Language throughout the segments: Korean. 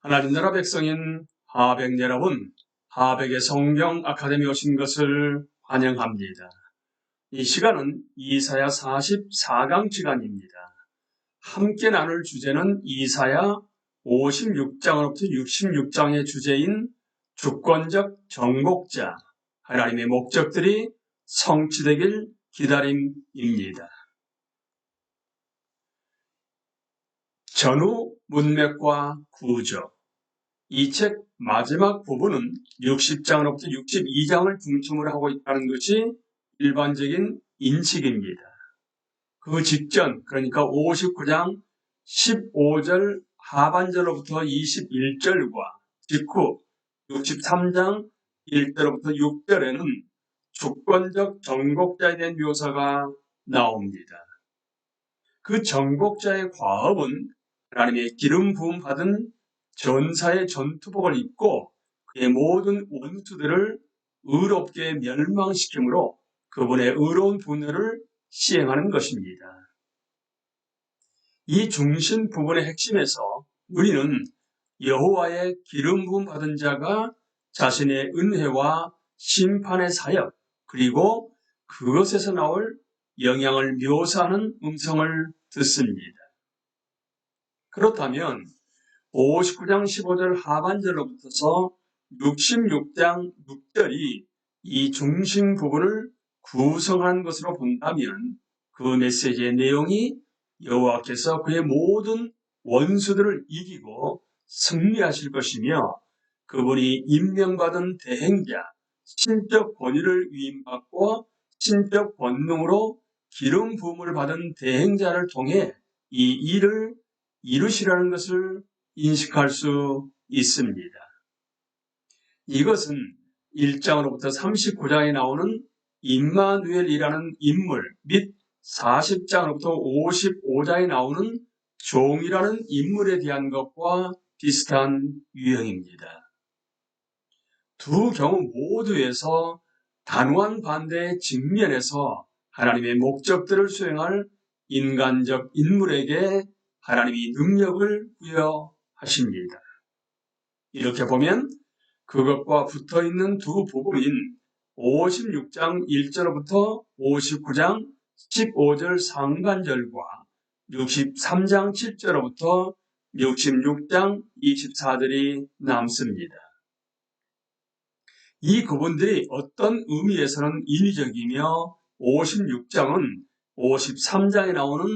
하나님 나라 백성인 하백 여러분, 하백의 성경 아카데미 오신 것을 환영합니다. 이 시간은 이사야 44강 시간입니다. 함께 나눌 주제는 이사야 56장으로부터 66장의 주제인 주권적 정복자, 하나님의 목적들이 성취되길 기다림입니다. 전후 문맥과 구조. 이 책 마지막 부분은 60장으로부터 62장을 중심으로 하고 있다는 것이 일반적인 인식입니다. 그 직전, 그러니까 59장 15절 하반절로부터 21절과 직후 63장 1절로부터 6절에는 주권적 정복자에 대한 묘사가 나옵니다. 그 정복자의 과업은 하나님의 기름 부음 받은 전사의 전투복을 입고 그의 모든 원수들을 의롭게 멸망시키므로 그분의 의로운 분열을 시행하는 것입니다. 이 중심 부분의 핵심에서 우리는 여호와의 기름 부음 받은 자가 자신의 은혜와 심판의 사역 그리고 그것에서 나올 영향을 묘사하는 음성을 듣습니다. 그렇다면 59장 15절 하반절로부터서 66장 6절이 이 중심 부분을 구성한 것으로 본다면 그 메시지의 내용이 여호와께서 그의 모든 원수들을 이기고 승리하실 것이며 그분이 임명받은 대행자, 신적 권위를 위임받고 신적 권능으로 기름 부음을 받은 대행자를 통해 이 일을 이루시라는 것을 인식할 수 있습니다. 이것은 1장으로부터 39장에 나오는 임마누엘이라는 인물 및 40장으로부터 55장에 나오는 종이라는 인물에 대한 것과 비슷한 유형입니다. 두 경우 모두에서 단호한 반대의 직면에서 하나님의 목적들을 수행할 인간적 인물에게 하나님이 능력을 부여하십니다. 이렇게 보면 그것과 붙어있는 두 부분인 56장 1절부터 59장 15절 상반절과 63장 7절부터 66장 24절이 남습니다. 이 구분들이 어떤 의미에서는 인위적이며 56장은 53장에 나오는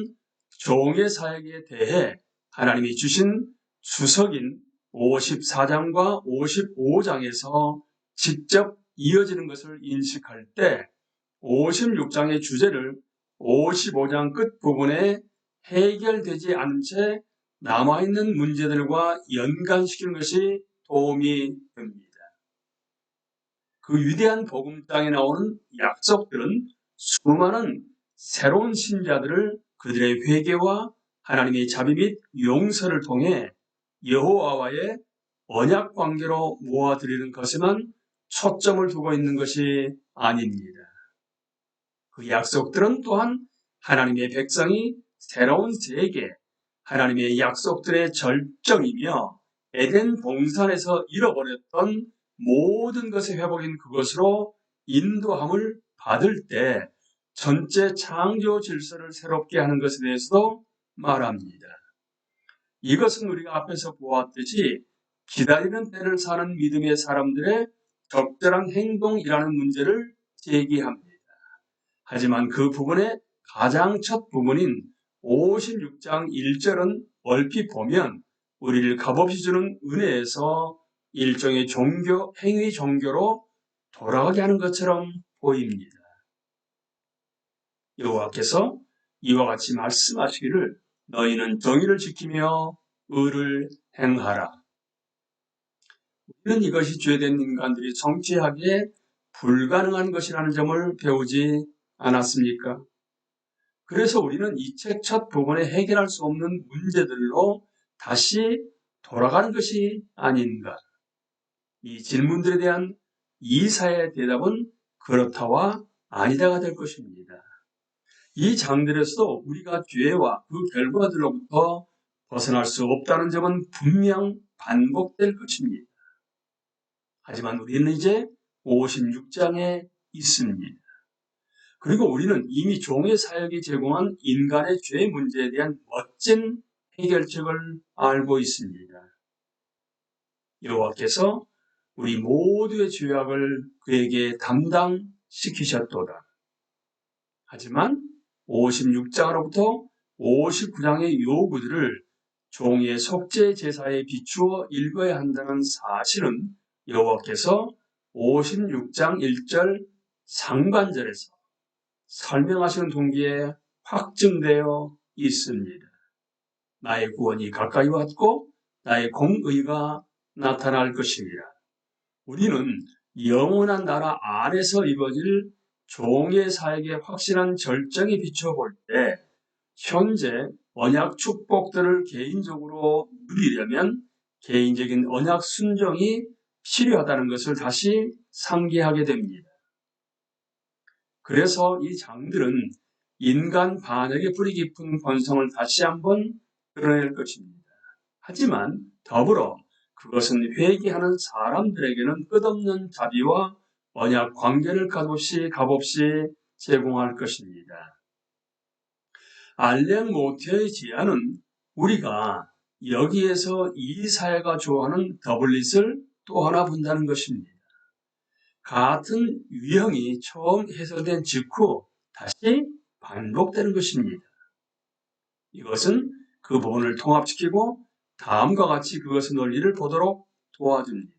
종의 사역에 대해 하나님이 주신 주석인 54장과 55장에서 직접 이어지는 것을 인식할 때 56장의 주제를 55장 끝부분에 해결되지 않은 채 남아있는 문제들과 연관시키는 것이 도움이 됩니다. 그 위대한 복음장에 나오는 약속들은 수많은 새로운 신자들을 그들의 회개와 하나님의 자비 및 용서를 통해 여호와와의 언약 관계로 모아드리는 것에만 초점을 두고 있는 것이 아닙니다. 그 약속들은 또한 하나님의 백성이 새로운 세계, 하나님의 약속들의 절정이며 에덴 동산에서 잃어버렸던 모든 것의 회복인 그것으로 인도함을 받을 때 전체 창조 질서를 새롭게 하는 것에 대해서도 말합니다. 이것은 우리가 앞에서 보았듯이 기다리는 때를 사는 믿음의 사람들의 적절한 행동이라는 문제를 제기합니다. 하지만 그 부분의 가장 첫 부분인 56장 1절은 얼핏 보면 우리를 값없이 주는 은혜에서 일종의 종교, 행위 종교로 돌아가게 하는 것처럼 보입니다. 여호와께서 이와 같이 말씀하시기를 너희는 정의를 지키며 의를 행하라. 우리는 이것이 죄된 인간들이 성취하기에 불가능한 것이라는 점을 배우지 않았습니까? 그래서 우리는 이 책 첫 부분에 해결할 수 없는 문제들로 다시 돌아가는 것이 아닌가. 이 질문들에 대한 이사의 대답은 그렇다와 아니다가 될 것입니다. 이 장들에서도 우리가 죄와 그 결과들로부터 벗어날 수 없다는 점은 분명 반복될 것입니다. 하지만 우리는 이제 56장에 있습니다. 그리고 우리는 이미 종의 사역이 제공한 인간의 죄 문제에 대한 멋진 해결책을 알고 있습니다. 여호와께서 우리 모두의 죄악을 그에게 담당시키셨도다. 하지만 56장으로부터 59장의 요구들을 종의 속죄 제사에 비추어 읽어야 한다는 사실은 여호와께서 56장 1절 상반절에서 설명하시는 동기에 확증되어 있습니다. 나의 구원이 가까이 왔고 나의 공의가 나타날 것이니라. 우리는 영원한 나라 안에서 이루어질 종의 사역의 확실한 절정에 비춰볼 때 현재 언약 축복들을 개인적으로 누리려면 개인적인 언약 순종이 필요하다는 것을 다시 상기하게 됩니다. 그래서 이 장들은 인간 반역의 뿌리 깊은 본성을 다시 한번 드러낼 것입니다. 하지만 더불어 그것은 회개하는 사람들에게는 끝없는 자비와 언약 관계를 값없이 제공할 것입니다. 알렌 모태의 제안은 우리가 여기에서 이사야가 좋아하는 더블릿을 또 하나 본다는 것입니다. 같은 유형이 처음 해설된 직후 다시 반복되는 것입니다. 이것은 그 부분을 통합시키고 다음과 같이 그것의 논리를 보도록 도와줍니다.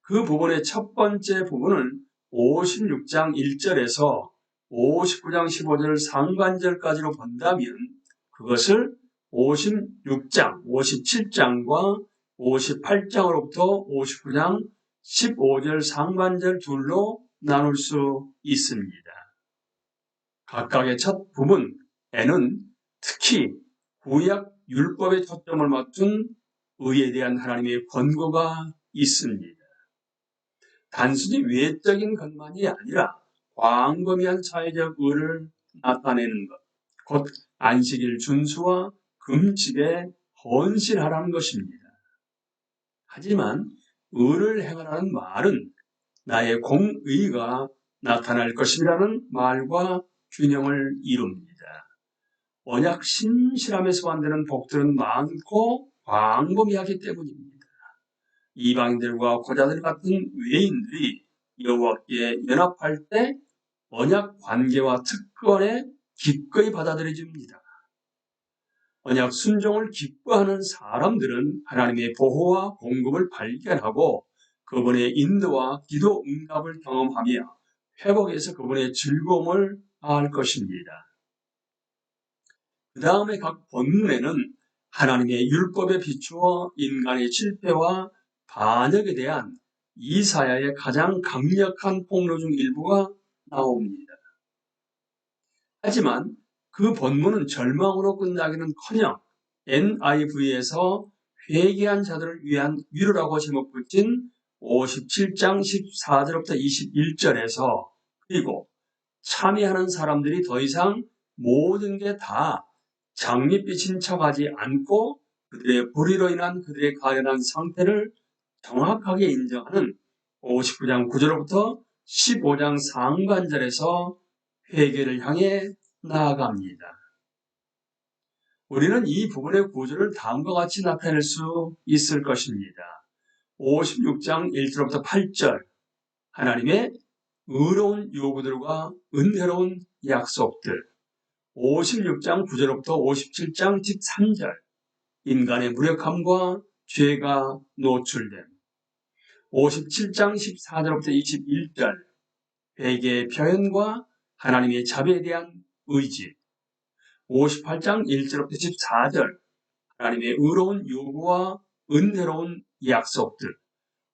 그 부분의 첫 번째 부분은 56장 1절에서 59장 15절 상반절까지로 본다면 그것을 56장, 57장과 58장으로부터 59장 15절 상반절 둘로 나눌 수 있습니다. 각각의 첫 부분에는 특히 구약 율법에 초점을 맞춘 의에 대한 하나님의 권고가 있습니다. 단순히 외적인 것만이 아니라 광범위한 사회적 의를 나타내는 것, 곧 안식일 준수와 금식에 헌신하라는 것입니다. 하지만 의를 행하라는 말은 나의 공의가 나타날 것이라는 말과 균형을 이룹니다. 언약 신실함에서 만드는 복들은 많고 광범위하기 때문입니다. 이방인들과 고자들 같은 외인들이 여호와께 연합할 때 언약 관계와 특권에 기꺼이 받아들여집니다. 언약 순종을 기뻐하는 사람들은 하나님의 보호와 공급을 발견하고 그분의 인도와 기도 응답을 경험하며 회복해서 그분의 즐거움을 알 것입니다. 그 다음에 각 본문에는 하나님의 율법에 비추어 인간의 실패와 반역에 대한 이사야의 가장 강력한 폭로 중 일부가 나옵니다. 하지만 그 본문은 절망으로 끝나기는커녕 NIV에서 회개한 자들을 위한 위로라고 제목 붙인 57장 14절부터 21절에서 그리고 참여하는 사람들이 더 이상 모든 게 다 장밋빛인 척하지 않고 그들의 불의로 인한 그들의 가련한 상태를 정확하게 인정하는 59장 9절부터 15장 상반절에서 회개를 향해 나아갑니다. 우리는 이 부분의 구조를 다음과 같이 나타낼 수 있을 것입니다. 56장 1절부터 8절 하나님의 의로운 요구들과 은혜로운 약속들 56장 9절부터 57장 13절 인간의 무력함과 죄가 노출됨 57장 14절부터 21절 회개의 표현과 하나님의 자비에 대한 의지 58장 1절부터 14절 하나님의 의로운 요구와 은혜로운 약속들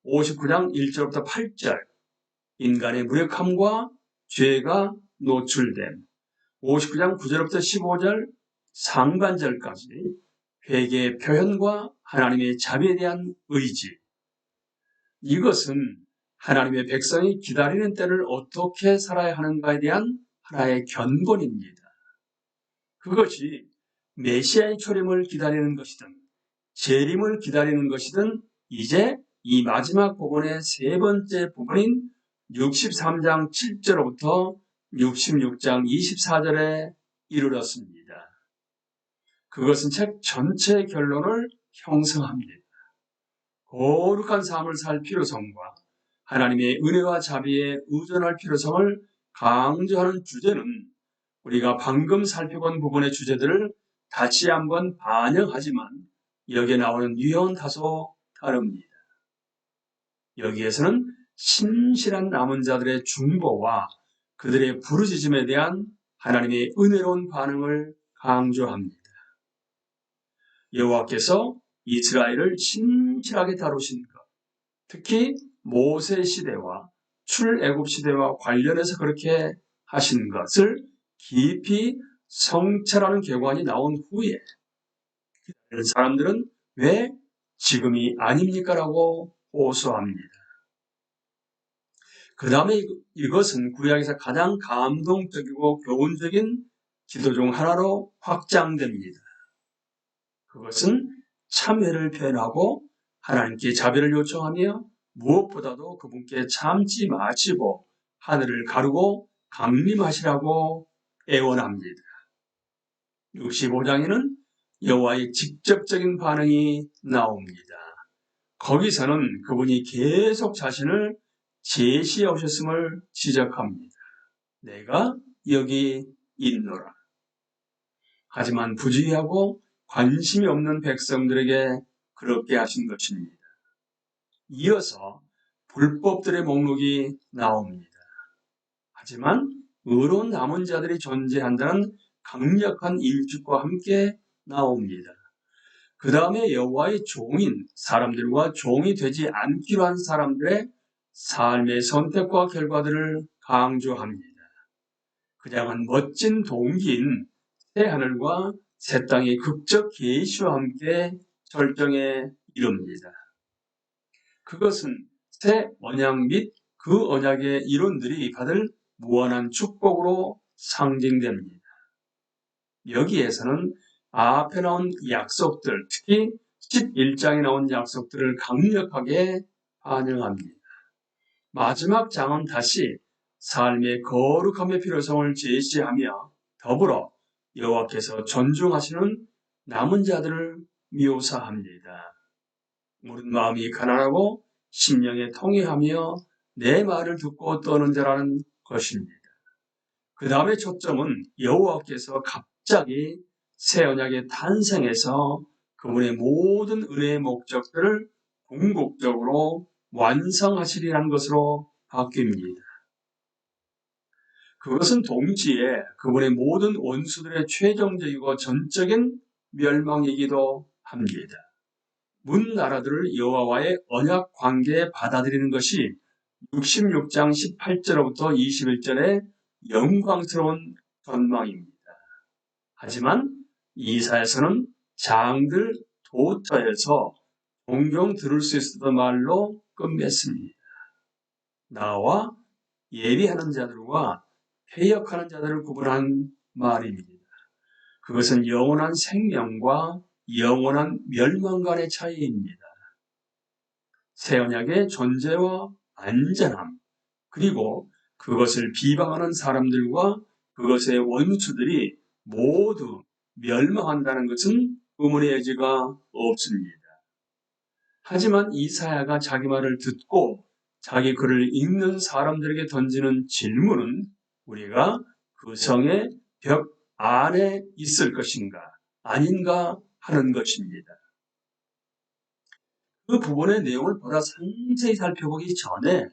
59장 1절부터 8절 인간의 무력함과 죄가 노출됨 59장 9절부터 15절 상반절까지 회개의 표현과 하나님의 자비에 대한 의지 이것은 하나님의 백성이 기다리는 때를 어떻게 살아야 하는가에 대한 하나의 견본입니다. 그것이 메시아의 초림을 기다리는 것이든 재림을 기다리는 것이든 이제 이 마지막 복음의 세 번째 부분인 63장 7절로부터 66장 24절에 이르렀습니다. 그것은 책 전체의 결론을 형성합니다. 거룩한 삶을 살 필요성과 하나님의 은혜와 자비에 의존할 필요성을 강조하는 주제는 우리가 방금 살펴본 부분의 주제들을 다시 한번 반영하지만 여기에 나오는 유형은 다소 다릅니다. 여기에서는 신실한 남은 자들의 중보와 그들의 부르짖음에 대한 하나님의 은혜로운 반응을 강조합니다. 여호와께서 이스라엘을 신실하게 다루신 것, 특히 모세 시대와 출애굽 시대와 관련해서 그렇게 하신 것을 깊이 성찰하는 결과가 나온 후에 사람들은 왜 지금이 아닙니까? 라고 호소합니다. 그 다음에 이것은 구약에서 가장 감동적이고 교훈적인 기도 중 하나로 확장됩니다. 그것은 참회를 표현하고 하나님께 자비를 요청하며 무엇보다도 그분께 참지 마시고 하늘을 가르고 강림하시라고 애원합니다. 65장에는 여호와의 직접적인 반응이 나옵니다. 거기서는 그분이 계속 자신을 제시해 오셨음을 지적합니다. 내가 여기 있노라. 하지만 부주의하고 관심이 없는 백성들에게 그렇게 하신 것입니다. 이어서 불법들의 목록이 나옵니다. 하지만 의로운 남은 자들이 존재한다는 강력한 일축과 함께 나옵니다. 그 다음에 여호와의 종인 사람들과 종이 되지 않기로 한 사람들의 삶의 선택과 결과들을 강조합니다. 그냥은 멋진 동기인 새 하늘과 새 땅의 극적 계시와 함께 절정에 이릅니다. 그것은 새 언약 및 그 언약의 이론들이 받을 무한한 축복으로 상징됩니다. 여기에서는 앞에 나온 약속들, 특히 11장에 나온 약속들을 강력하게 반영합니다. 마지막 장은 다시 삶의 거룩함의 필요성을 제시하며 더불어 여호와께서 존중하시는 남은 자들을 묘사합니다. 모든 마음이 가난하고 심령에 통회하며 내 말을 듣고 떠는 자라는 것입니다. 그 다음에 초점은 여호와께서 갑자기 새 언약의 탄생에서 그분의 모든 은혜의 목적들을 궁극적으로 완성하시리라는 것으로 바뀝니다. 그것은 동시에 그분의 모든 원수들의 최종적이고 전적인 멸망이기도 합니다. 문 나라들을 여호와와의 언약 관계에 받아들이는 것이 66장 18절부터 21절의 영광스러운 전망입니다. 하지만 이사야서는 장들 도처에서 종종 들을 수 있었던 말로 끝맺습니다. 나와 예비하는 자들과 회역하는 자들을 구분한 말입니다. 그것은 영원한 생명과 영원한 멸망 간의 차이입니다. 새 언약의 존재와 안전함, 그리고 그것을 비방하는 사람들과 그것의 원수들이 모두 멸망한다는 것은 의문의 여지가 없습니다. 하지만 이사야가 자기 말을 듣고 자기 글을 읽는 사람들에게 던지는 질문은 우리가 그 성의 벽 안에 있을 것인가 아닌가 하는 것입니다. 그 부분의 내용을 보다 상세히 살펴보기 전에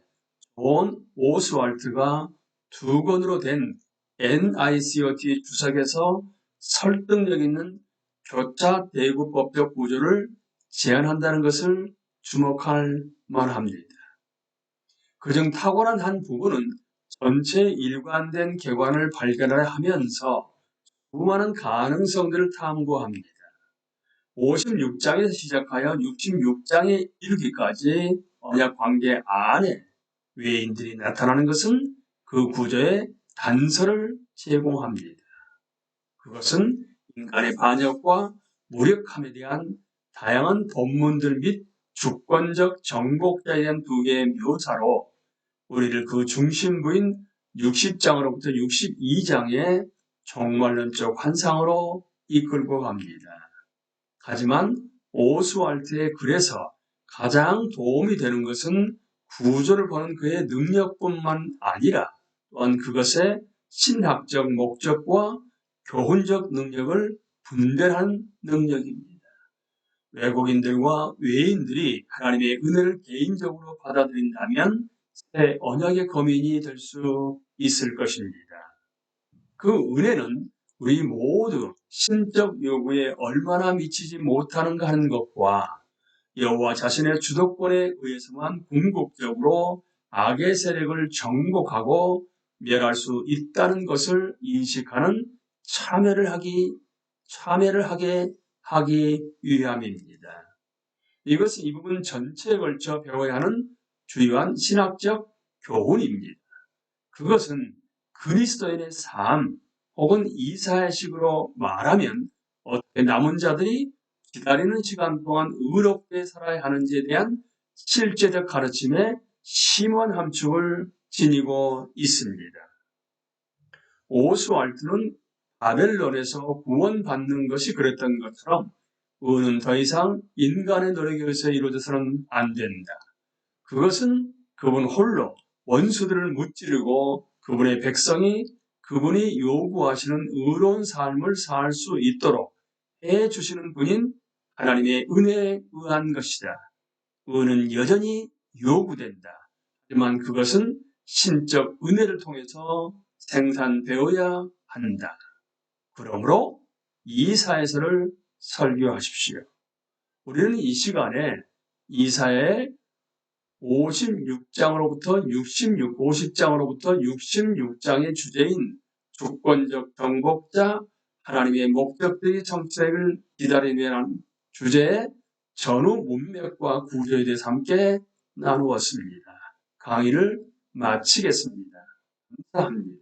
존 오스왈트가 2권으로 된 NICOT 주석에서 설득력 있는 교차 대구법적 구조를 제안한다는 것을 주목할 만합니다. 그중 탁월한 한 부분은 전체 일관된 객관을 발견하면서 수많은 가능성들을 탐구합니다. 56장에서 시작하여 66장에 이르기까지 언약 관계 안에 외인들이 나타나는 것은 그 구조의 단서를 제공합니다. 그것은 인간의 반역과 무력함에 대한 다양한 본문들 및 주권적 정복자에 대한 두 개의 묘사로 우리를 그 중심부인 60장으로부터 62장의 종말론적 환상으로 이끌고 갑니다. 하지만 오스왈트의 글에서 가장 도움이 되는 것은 구조를 보는 그의 능력뿐만 아니라 또한 그것의 신학적 목적과 교훈적 능력을 분별한 능력입니다. 외국인들과 외인들이 하나님의 은혜를 개인적으로 받아들인다면 새 언약의 거민이 될 수 있을 것입니다. 그 은혜는 우리 모두 신적 요구에 얼마나 미치지 못하는가 하는 것과 여호와 자신의 주도권에 의해서만 궁극적으로 악의 세력을 정복하고 멸할 수 있다는 것을 인식하는 참여를 하게 하기 위함입니다. 이것은 이 부분 전체에 걸쳐 배워야 하는 주요한 신학적 교훈입니다. 그것은 그리스도인의 삶 혹은 이사야식으로 말하면 어떻게 남은 자들이 기다리는 시간 동안 의롭게 살아야 하는지에 대한 실제적 가르침에 심오한 함축을 지니고 있습니다. 오스왈트는 바벨론에서 구원받는 것이 그랬던 것처럼 의는 더 이상 인간의 노력에 의해서 이루어져서는 안 된다. 그것은 그분 홀로 원수들을 무찌르고 그분의 백성이 그분이 요구하시는 의로운 삶을 살 수 있도록 해주시는 분인 하나님의 은혜에 의한 것이다. 의는 여전히 요구된다. 하지만 그것은 신적 은혜를 통해서 생산되어야 한다. 그러므로 이사야서를 설교하십시오. 우리는 이 시간에 이사야의 50장으로부터 66장의 주제인 주권적 정복자, 하나님의 목적들이 정책을 기다리는 주제의 전후 문맥과 구조에 대해서 함께 나누었습니다. 강의를 마치겠습니다. 감사합니다.